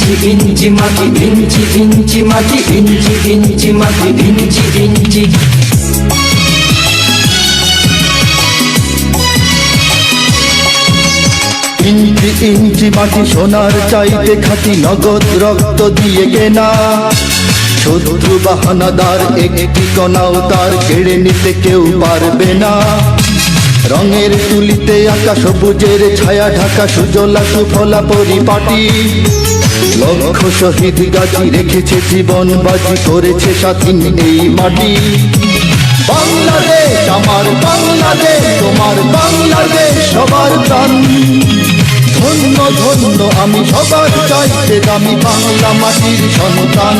ইঞ্চি ইঞ্চি মাটি, ইঞ্চি ইঞ্চি মাটি, ইঞ্চি ইঞ্চি মাটি, ইঞ্চি ইঞ্চি। ইঞ্চি ইঞ্চি মাটি সোনার চাইতে খাঁটি, নগদ রক্ত দিয়ে কেনা। শত্রু বাহানাদার একটি কণাও তার কেড়ে নিতে কেউ পারবে না। রঙের তুলিতে আঁকা সবুজের ছায়া ঢাকা সুজলা সুফলা পরিপাটি। লক্ষ শহীদ গাছি রেখেছে জীবন বাজি, করেছে স্বাধীন এই মাটি। বাংলাদেশ আমার বাংলাদেশ, তোমার বাংলাদেশ সবার প্রাণ। ধন্য ধন্য আমি সবার চাইতে দামি বাংলা মাটির সন্তান।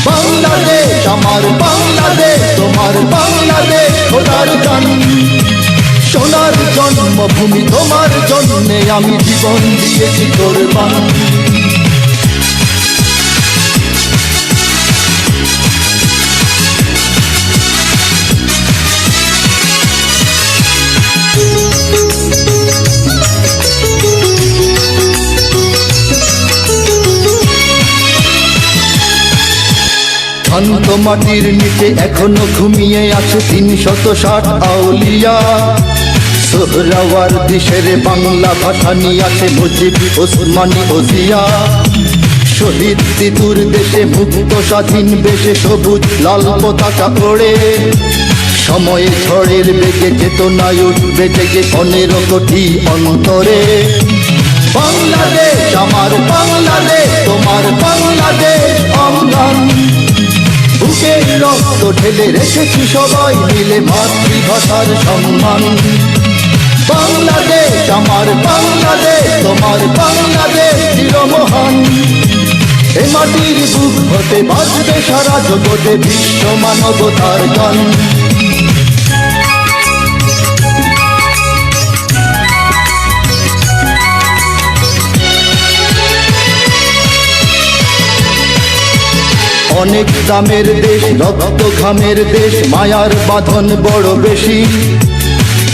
বাংলাদেশ আমার বাংলাদেশ, তোমার বাংলাদেশ খোদার গান। সোনার জন্মভূমি তোমার জন্যে আমি জীবন দিয়েছি কোরবান। শান্ত মাটির নিচে এখনো ঘুমিয়ে আছে ৩৬০ আউলিয়া। সোহরাওয়ার্দী শেরে বাংলা ভাষা নিয়ে আছে মুজিব, ওসমানী, ওজিয়া। শহীদ তিতুর দেশে মুক্ত স্বাধীন বেশে সবুজ লাল পতাকা ওড়ে। সময়ে ঝড়ের বেগে চেতনায় উঠবে জেগে ১৫ কোটি অন্তরে। বাংলাদেশ আমার বাংলাদেশ, তোমার বাংলাদেশ অম্লান। বুকে রক্ত ঢেলে রেখেছি সবাই মিলে মাতৃভাষার সম্মান। বাংলাদেশ আমার বাংলাদেশ, তোমার বাংলাদেশ চিরমহান। এ মাটির বুক হতে বাজবে সারা জগতে বিশ্ব মানবতার গান। অনেক দামের দেশ, রক্ত ঘামের দেশ, মায়ার বাঁধন বড় বেশি।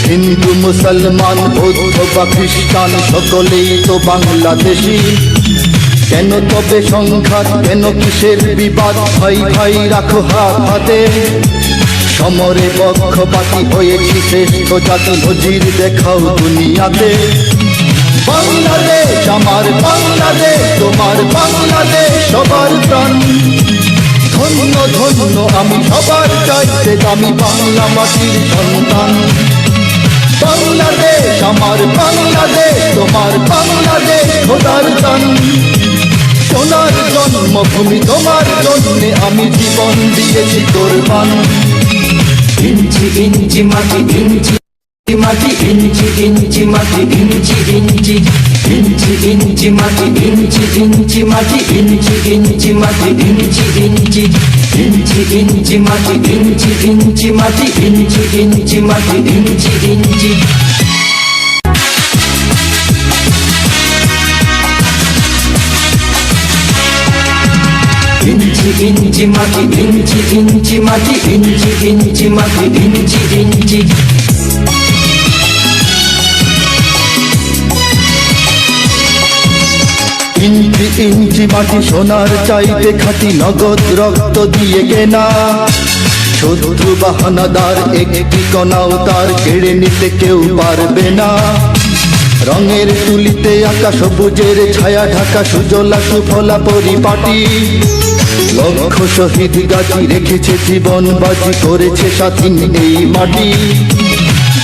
হিন্দু মুসলমান বৌদ্ধ বা খ্রিস্টান সকলেই তো বাংলাদেশি। কেন তবে সংঘাত, কেন কিসের বিবাদ? ভাই ভাই রাখো হাত হাতে। সমরে পক্ষপাতী হয়েছি শ্রেষ্ঠ জাতি, নজির দেখাও দুনিয়াতে। বাংলাদেশ আমার বাংলাদেশ, তোমার বাংলাদেশ সবার প্রাণ। ধন্য ধন্য আমি সবার চাইতে দামি বাংলা মাটির সন্তান। বাংলাদেশ আমার বাংলাদেশ, তোমার বাংলাদেশ খোদার দান। সোনার জন্মভূমি তোমার জন্যে আমি জীবন দিয়েছি কোরবান। ইঞ্চি ইঞ্চি মাটি, ইঞ্চি মাটি, ইঞ্চি ইঞ্চি মাটি, ইঞ্চি ইঞ্চি। ইঞ্চি ইঞ্চি মাটি, ইঞ্চি ইঞ্চি মাটি, ইঞ্চি ইঞ্চি মাটি, ইঞ্চি ইঞ্চি। ইঞ্চি ইঞ্চি মাটি, ইঞ্চি ইঞ্চি মাটি, ইঞ্চি ইঞ্চি মাটি, ইঞ্চি ইঞ্চি। ইঞ্চি ইঞ্চি মাটি, ইঞ্চি ইঞ্চি মাটি, ইঞ্চি ইঞ্চি মাটি, ইঞ্চি ইঞ্চি। ইঞ্চি ইঞ্চি মাটি সোনার চাইতে খাঁটি, নগদ রক্ত দিয়ে কেনা। শত্রু বাহানাদার একটি কণাও তার কেড়ে নিতে কেউ পারবে না। রঙের তুলিতে আঁকা সবুজের ছায়া ঢাকা সুজলা সুফলা পরিপাটি। লক্ষ শহীদ গাছি রেখেছে জীবন বাজি, করেছে স্বাধীন এই মাটি।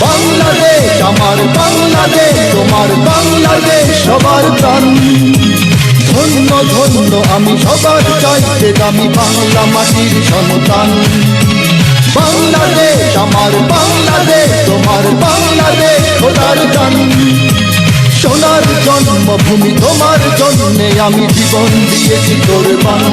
বাংলাদেশ আমার বাংলাদেশ, তোমার বাংলাদেশ সবার প্রাণ। ধন্য ধন্য আমি সবার চাইতে দামি বাংলা মাটির সন্তান। বাংলাদেশ আমার বাংলাদেশ, তোমার বাংলাদেশ খোদার গান। সোনার জন্মভূমি তোমার জন্যে আমি জীবন দিয়েছি কোরবান।